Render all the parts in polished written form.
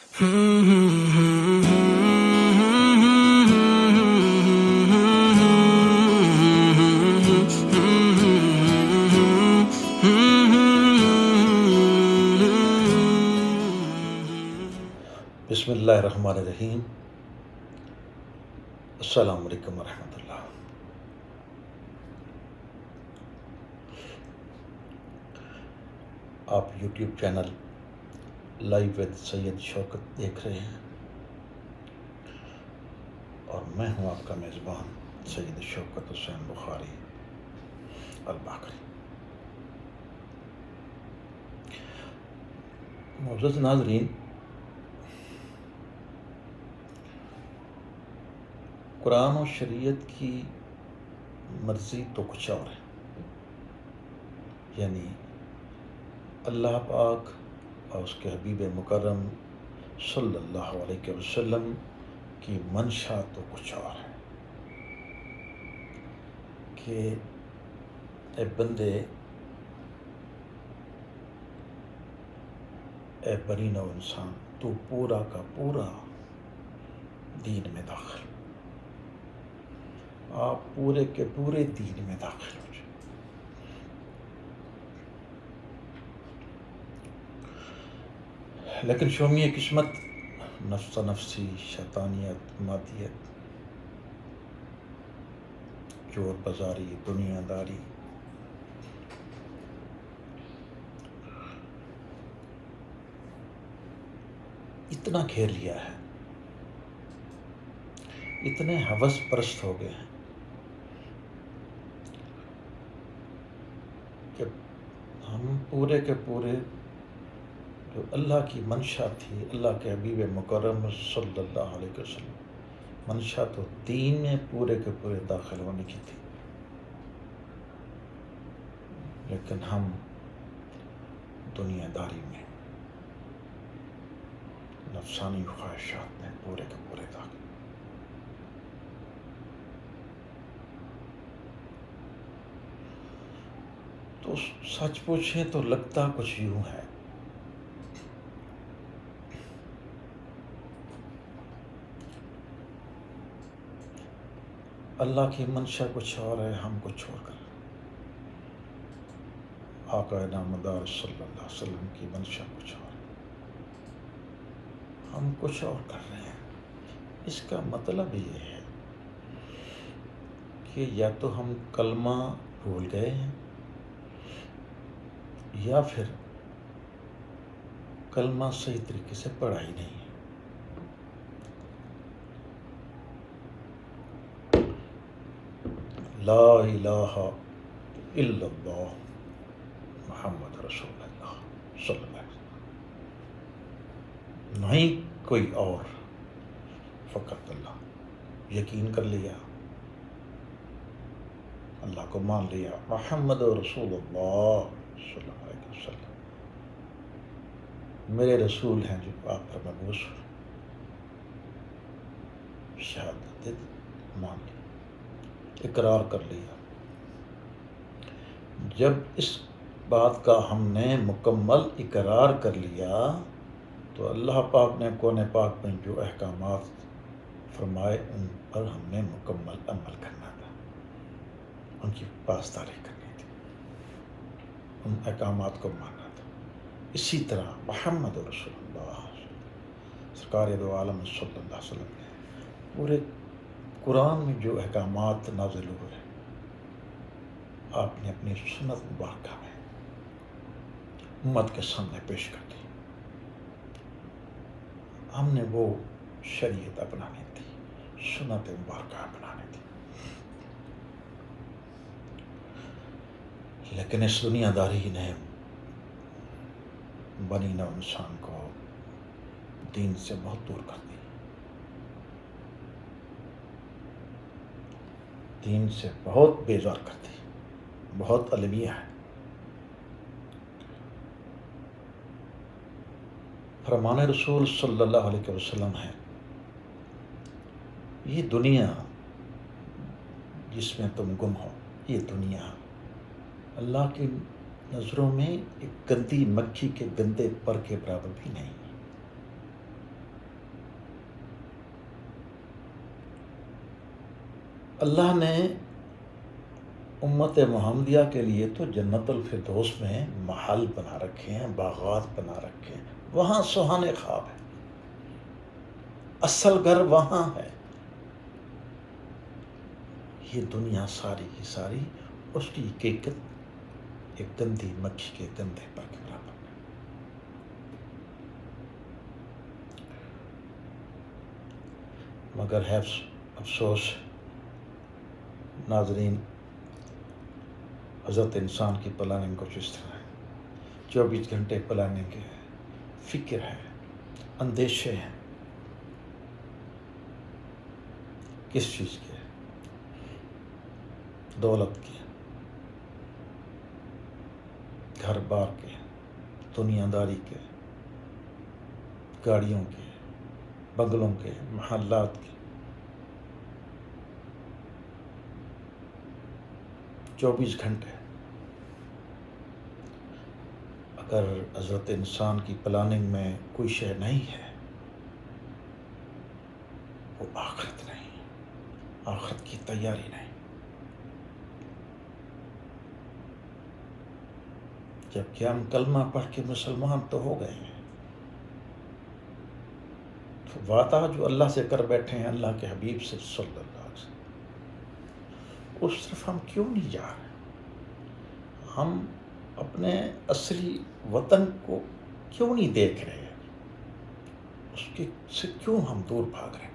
بسم اللہ الرحمن الرحیم۔ السلام علیکم ورحمۃ اللہ۔ آپ یوٹیوب چینل لائیو ود سید شوکت دیکھ رہے ہیں اور میں ہوں آپ کا میزبان سید شوکت حسین بخاری الباقری۔ معزز ناظرین، قرآن و شریعت کی مرضی تو کچھ اور ہے، یعنی اللہ پاک اور اس کے حبیب مکرم صلی اللہ علیہ وسلم کی منشا تو کچھ اور ہے کہ اے بندے، اے بنی نو انسان، تو پورا کا پورا دین میں داخل، آپ پورے کے پورے دین میں داخل ہو جائیں۔ لیکن شومی قسمت، نفس نفسی، شیطانیت، مادیت، چور بازاری، دنیا داری، اتنا گھیر لیا ہے، اتنے ہوس پرست ہو گئے ہیں کہ ہم پورے کے پورے جو اللہ کی منشا تھی، اللہ کے حبیب مکرم صلی اللہ علیہ وسلم، منشا تو دین میں پورے کے پورے داخل ہونے کی تھی، لیکن ہم دنیا داری میں، نفسانی خواہشات میں پورے کے پورے داخل۔ تو سچ پوچھیں تو لگتا کچھ یوں ہے، اللہ کی منشا کچھ اور ہے، ہم کچھ اور کر رہے ہیں۔ آقا نامدار صلی اللہ علیہ وسلم کی منشا کچھ اور ہے، ہم کچھ اور کر رہے ہیں۔ اس کا مطلب یہ ہے کہ یا تو ہم کلمہ بھول گئے ہیں، یا پھر کلمہ صحیح طریقے سے پڑھا ہی نہیں ہے۔ لا الہ الا اللہ محمد رسول اللہ صلی اللہ علیہ وسلم، نہیں کوئی اور، فقط اللہ۔ یقین کر لیا، اللہ کو مان لیا، محمد رسول اللہ صلی اللہ علیہ وسلم میرے رسول ہیں جو آپ پر مبعوث ہوئے، شہادت دے دی، مان لی، اقرار کر لیا۔ جب اس بات کا ہم نے مکمل اقرار کر لیا تو اللہ پاک نے کون پاک میں جو احکامات فرمائے ان پر ہم نے مکمل عمل کرنا تھا، ان کی پاسداری کرنی تھی، ان احکامات کو ماننا تھا۔ اسی طرح محمد رسول اللہ سرکار دو عالم صلی اللہ علیہ وسلم نے پورے قرآن میں جو احکامات نازل ہوئے آپ نے اپنی سنت مبارکہ میں امت کے سامنے پیش کر دی۔ ہم نے وہ شریعت اپنانی تھی، سنت مبارکہ اپنانی تھی، لیکن اس دنیا داری نے بنی نوع انسان کو دین سے بہت دور کر دی، دین سے بہت بیزار کر دی، بہت المیہ ہے۔ فرمان رسول صلی اللہ علیہ وسلم ہے، یہ دنیا جس میں تم گم ہو، یہ دنیا اللہ کی نظروں میں ایک گندی مکھی کے گندے پر کے برابر بھی نہیں۔ اللہ نے امت محمدیہ کے لیے تو جنت الفردوس میں محل بنا رکھے ہیں، باغات بنا رکھے ہیں، وہاں سہانے خواب ہے، اصل گھر وہاں ہے۔ یہ دنیا ساری کی ساری اس کی حقیقت ایک گندی مکھی کے گندے پر کے برابر ہے۔ مگر ہے افسوس ناظرین، حضرت انسان کی پلاننگ کچھ اس طرح ہے، 24 گھنٹے پلاننگ ہے، فکر ہے، اندیشے ہیں۔ کس چیز کے؟ دولت کے، گھر بار کے، دنیا داری کے، گاڑیوں کے، بنگلوں کے، محلات کے۔ 24 گھنٹے۔ اگر حضرت انسان کی پلاننگ میں کوئی شے نہیں ہے، وہ آخرت نہیں، آخرت کی تیاری نہیں۔ جبکہ ہم کلمہ پڑھ کے مسلمان تو ہو گئے ہیں، تو وعدہ جو اللہ سے کر بیٹھے ہیں، اللہ کے حبیب سے صلی اللہ علیہ وسلم، اس طرف ہم کیوں نہیں جا رہے؟ ہم اپنے اصلی وطن کو کیوں نہیں دیکھ رہے؟ اس کے سے کیوں ہم دور بھاگ رہے ہیں؟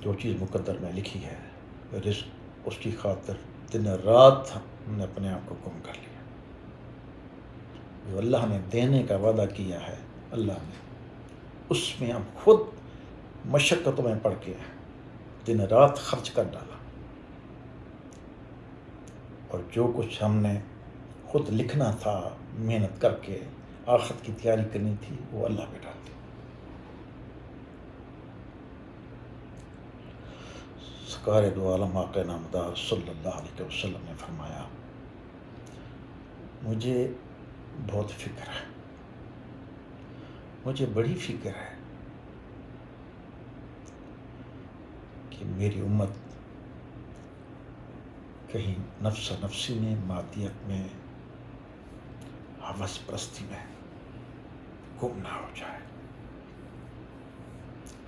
جو چیز مقدر میں لکھی ہے، رزق، اس کی خاطر دن رات ہم نے اپنے آپ کو گم کر لیا۔ جو اللہ نے دینے کا وعدہ کیا ہے، اللہ نے اس میں ہم خود مشقتوں میں پڑ کے دن رات خرچ کر ڈالا، اور جو کچھ ہم نے خود لکھنا تھا، محنت کر کے آخرت کی تیاری کرنی تھی، وہ اللہ پہ ڈال دی۔ سرکار دو عالم آقا نامدار صلی اللہ علیہ وسلم نے فرمایا، مجھے بہت فکر ہے، مجھے بڑی فکر ہے کہ میری امت کہیں نفس نفسی میں، مادیت میں، ہوس پرستی میں گم نہ ہو جائے،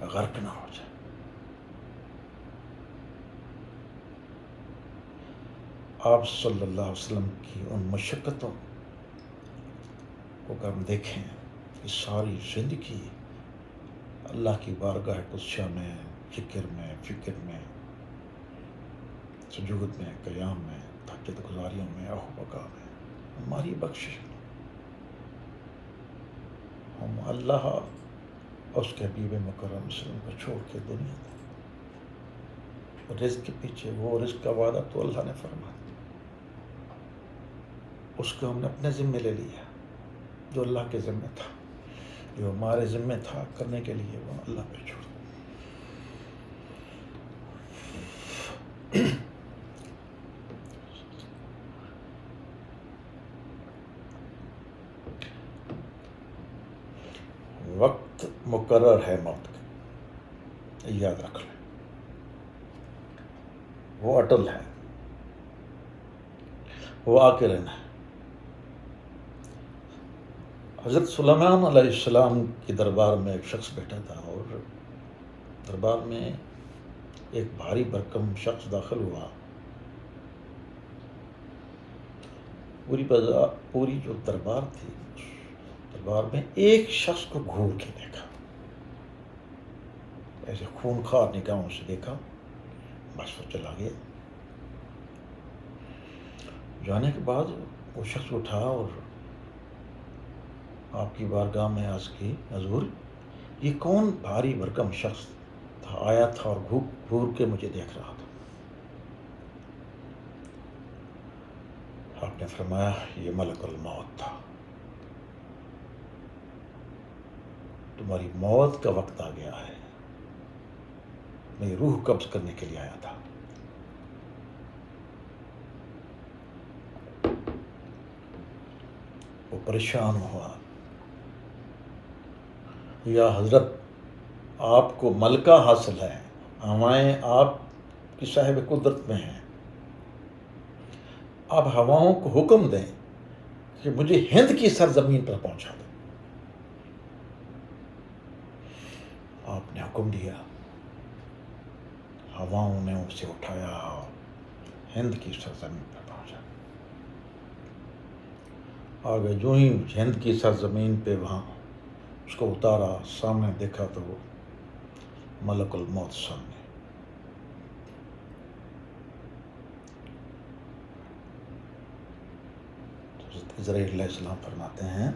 غرق نہ ہو جائے۔ آپ صلی اللہ علیہ وسلم کی ان مشقتوں کو اگر ہم دیکھیں، کہ ساری زندگی اللہ کی بارگاہ قدسیہ میں، ذکر میں، فکر میں، سجود میں، قیام میں، تہجد گزاریوں میں، اہو بقا میں، ہماری بخشش، ہم اللہ اور اس کے حبیب مکرم وسلم کو چھوڑ کے دنیا میں رزق کے پیچھے، وہ رزق کا وعدہ تو اللہ نے فرمایا، اس کو ہم نے اپنے ذمے لے لیا، جو اللہ کے ذمے تھا، جو ہمارے ذمے تھا کرنے کے لیے، وہ اللہ پہ چھوڑ۔ وقت مقرر ہے موت کا، یاد رکھ لیں، وہ اٹل ہے، وہ آ کے رہنا ہے۔ حضرت سلیمان علیہ السلام کے دربار میں ایک شخص بیٹھا تھا، اور دربار میں ایک بھاری بھرکم شخص داخل ہوا۔ پوری جو دربار تھی، دربار میں ایک شخص کو گھور کے دیکھا، ایسے خونخوار نگاہوں سے دیکھا، بس وہ چلا گیا۔ جانے کے بعد وہ شخص اٹھا اور آپ کی بارگاہ میں عرض کی، حضور یہ کون بھاری بھرکم شخص تھا، آیا تھا اور گھور کے مجھے دیکھ رہا تھا؟ آپ نے فرمایا، یہ ملک الموت تھا، تمہاری موت کا وقت آ گیا ہے، میری روح قبض کرنے کے لیے آیا تھا۔ وہ پریشان ہوا، یا حضرت آپ کو ملکہ حاصل ہے، ہوائیں آپ کی صاحب قدرت میں ہیں، آپ ہواؤں کو حکم دیں کہ مجھے ہند کی سرزمین پر پہنچا دیں۔ آپ نے حکم دیا، ہواؤں نے اسے اٹھایا اور ہند کی سرزمین پر پہنچا۔ آگے جو ہی ہند کی سرزمین پہ وہاں اس کو اتارا، سامنے دیکھا تو وہ ملک الموت سامنے۔ حضرت عزرائیل علیہ السلام فرماتے ہیں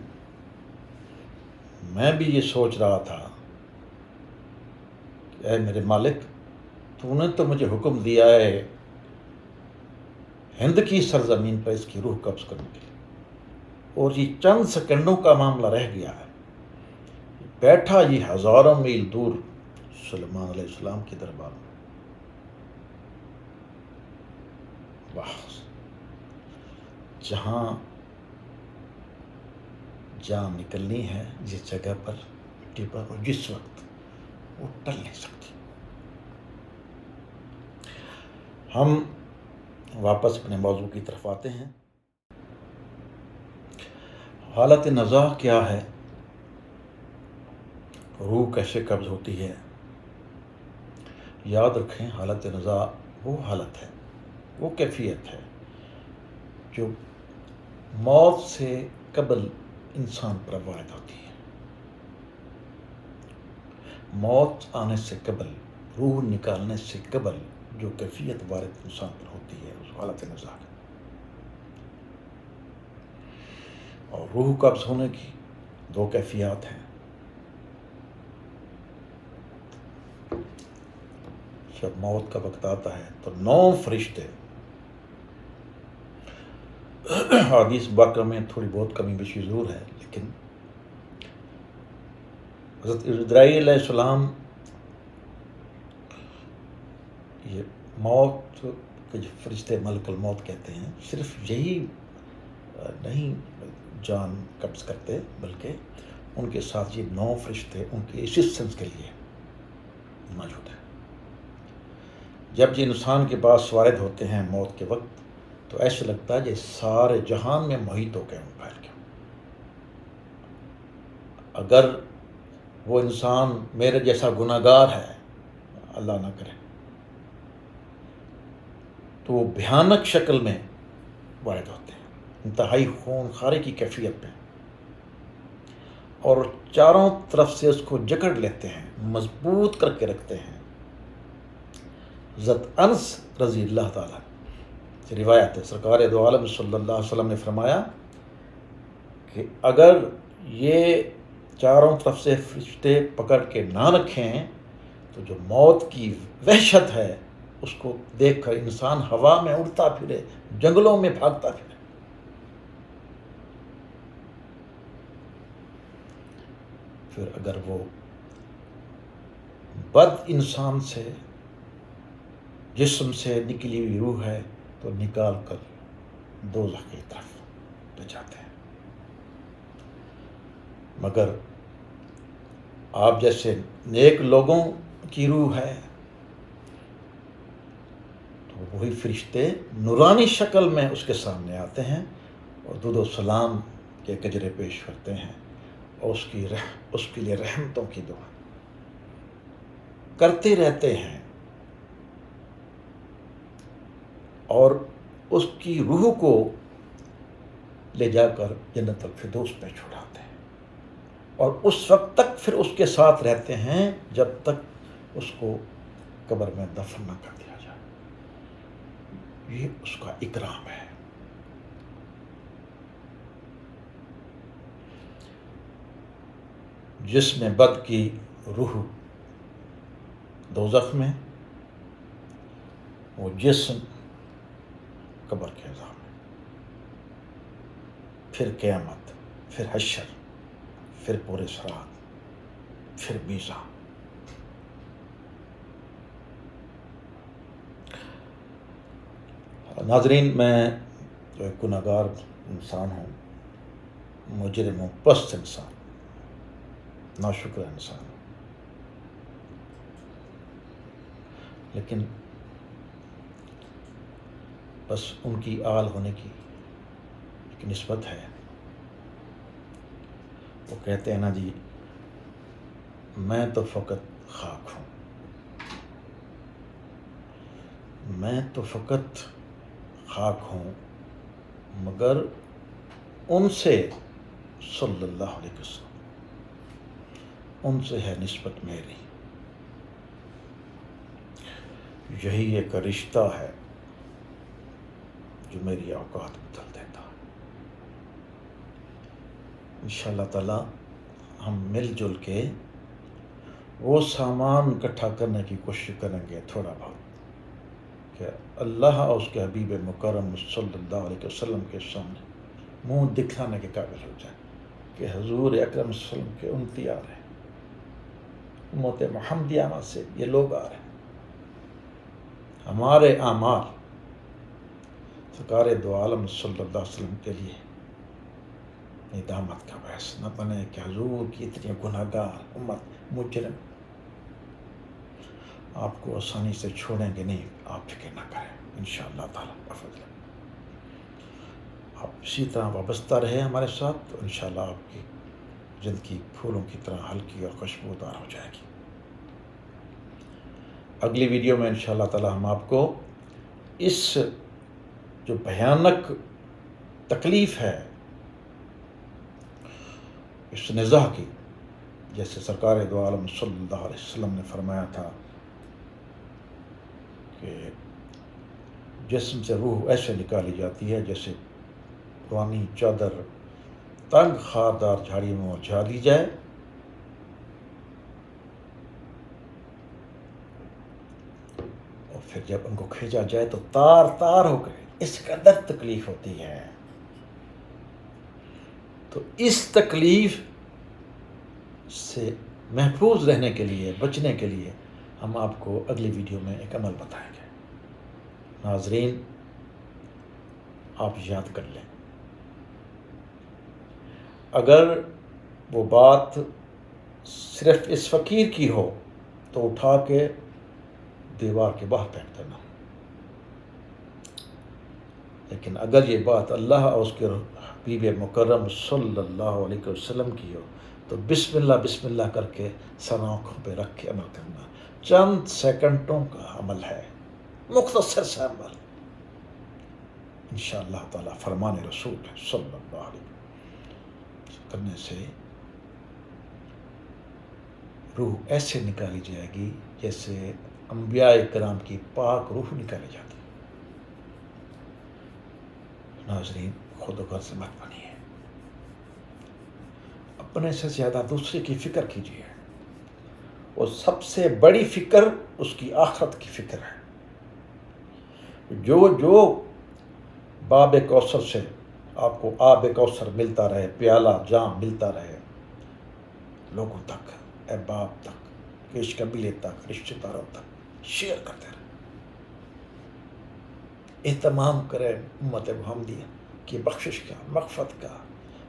میں بھی یہ سوچ رہا تھا کہ اے میرے مالک، تو نے تو مجھے حکم دیا ہے ہند کی سرزمین پر اس کی روح قبض کرنے کے لیے، اور یہ چند سیکنڈوں کا معاملہ رہ گیا ہے، بیٹھا یہ ہزاروں میل دور سلیمان علیہ السلام کے دربار میں۔ واہ، جہاں جان نکلنی ہے جس جگہ پر مٹی پر، اور جس وقت وہ ٹل نہیں سکتی۔ ہم واپس اپنے موضوع کی طرف آتے ہیں۔ حالت نزاع کیا ہے؟ روح کیسے قبض ہوتی ہے؟ یاد رکھیں، حالت نزاع وہ حالت ہے، وہ کیفیت ہے جو موت سے قبل انسان پر وارد ہوتی ہے۔ موت آنے سے قبل، روح نکالنے سے قبل جو کیفیت وارد انسان پر ہوتی ہے اس حالت نزاع ہے۔ اور روح قبض ہونے کی دو کیفیات ہیں۔ جب موت کا وقت آتا ہے تو 9 فرشتے، حدیث باقی میں تھوڑی بہت کمی بیشی ضرور ہے، لیکن حضرت عزرائیل علیہ السلام یہ موت کے جو فرشتے ملک الموت کہتے ہیں، صرف یہی نہیں جان قبض کرتے، بلکہ ان کے ساتھ یہ 9 فرشتے ان کی اسسٹنس کے لیے موجود ہیں۔ جب یہ انسان کے پاس وارد ہوتے ہیں موت کے وقت تو ایسے لگتا ہے یہ سارے جہان میں محیط ہو گئے ہوں، پھیل کے۔ اگر وہ انسان میرے جیسا گناہگار ہے، اللہ نہ کرے، تو وہ بھیانک شکل میں وارد ہوتے ہیں، انتہائی خون خارے کی کیفیت میں، اور چاروں طرف سے اس کو جکڑ لیتے ہیں، مضبوط کر کے رکھتے ہیں۔ حضرت انس رضی اللہ تعالیٰ سے روایت ہے، سرکار دو عالم صلی اللہ علیہ وسلم نے فرمایا کہ اگر یہ چاروں طرف سے فرشتے پکڑ کے نہ رکھیں تو جو موت کی وحشت ہے اس کو دیکھ کر انسان ہوا میں اڑتا پھرے، جنگلوں میں بھاگتا پھرے۔ پھر اگر وہ بد انسان سے، جسم سے نکلی ہوئی روح ہے تو نکال کر دوزخ کی طرف لے جاتے ہیں۔ مگر آپ جیسے نیک لوگوں کی روح ہے تو وہی فرشتے نورانی شکل میں اس کے سامنے آتے ہیں اور درود و سلام کے گجرے پیش کرتے ہیں، اور اس کے لیے رحمتوں کی دعا کرتے رہتے ہیں، اور اس کی روح کو لے جا کر جنت الفردوس پہ چھڑاتے ہیں، اور اس وقت تک پھر اس کے ساتھ رہتے ہیں جب تک اس کو قبر میں دفن نہ کر دیا جائے۔ یہ اس کا اکرام ہے۔ جس میں بد کی روح دوزخ میں، وہ جسم قبر کے عذاب میں، پھر قیامت، پھر حشر، پھر پورے صراط، پھر میزان۔ ناظرین، میں جو ایک گناہگار انسان ہوں، مجرم ہوں، پست انسان، ناشکر انسان، لیکن بس ان کی آل ہونے کی ایک نسبت ہے. وہ کہتے ہیں نا جی، میں تو فقط خاک ہوں، میں تو فقط خاک ہوں، مگر ان سے صلی اللہ علیہ وسلم، ان سے ہے نسبت میری. یہی ایک رشتہ ہے جو میری اوقات بدل دیتا. انشاءاللہ تعالی ہم مل جل کے وہ سامان اکٹھا کرنے کی کوشش کریں گے تھوڑا بہت، کہ اللہ اور اس کے حبیب مکرم صلی اللہ علیہ وسلم کے سامنے منہ دکھانے کے قابل ہو جائے کہ حضور اکرم صلی اللہ علیہ وسلم کے امتی آ رہے ہیں، امت محمدیہ میں سے یہ لوگ آ رہے ہیں. ہمارے اعمال سرکار دو عالم صلی اللہ علیہ وسلم کے لیے ندامت کا باعث نہ بنے کہ حضور کی اتنی گناہ گار امت مجرم آپ کو آسانی سے چھوڑیں گے نہیں. آپ فکر نہ کریں، انشاءاللہ تعالیٰ بفضل آپ اسی طرح وابستہ رہے ہمارے ساتھ، تو انشاءاللہ آپ کی زندگی پھولوں کی طرح ہلکی اور خوشبودار ہو جائے گی. اگلی ویڈیو میں انشاءاللہ تعالیٰ ہم آپ کو اس جو بھیانک تکلیف ہے اس نزاع کی، جیسے سرکار دو عالم صلی اللہ علیہ وسلم نے فرمایا تھا کہ جسم سے روح ایسے نکالی جاتی ہے جیسے پرانی چادر تنگ خاردار جھاڑی میں اچھا دی جائے، اور پھر جب ان کو کھینچا جائے تو تار تار ہو گئے. اس قدر تکلیف ہوتی ہے. تو اس تکلیف سے محفوظ رہنے کے لیے، بچنے کے لیے ہم آپ کو اگلی ویڈیو میں ایک عمل بتائیں گے. ناظرین آپ یاد کر لیں، اگر وہ بات صرف اس فقیر کی ہو تو اٹھا کے دیوار کے باہر پھینک دینا، لیکن اگر یہ بات اللہ اور اس کے حبیب مکرم صلی اللہ علیہ وسلم کی ہو تو بسم اللہ کر کے سر آنکھوں پہ رکھ کے عمل کرنا. چند سیکنڈوں کا عمل ہے، مختصر سا عمل، انشاءاللہ تعالیٰ فرمان رسول صلی اللہ علیہ وسلم کرنے سے روح ایسے نکالی جائے گی جیسے انبیاء کرام کی پاک روح نکالی جاتی. ناظرین خود و غرض مت بنیے، اپنے سے زیادہ دوسرے کی فکر کیجیے، اور سب سے بڑی فکر اس کی آخرت کی فکر ہے. جو باب کوثر سے آپ کو آب کوثر ملتا رہے، پیالہ جام ملتا رہے لوگوں تک، احباب تک، کیش قبیلے تک، رشتہ داروں تک شیئر کرتے رہے. اہتمام کرے امت محمدیہ کی بخشش کا، مغفرت کا،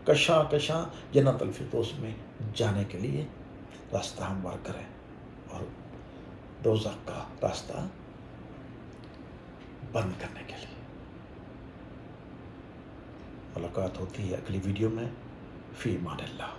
کشاں جنت الفردوس میں جانے کے لیے راستہ ہموار کریں، اور دوزخ کا راستہ بند کرنے کے لیے. ملاقات ہوتی ہے اگلی ویڈیو میں. فی امان اللہ.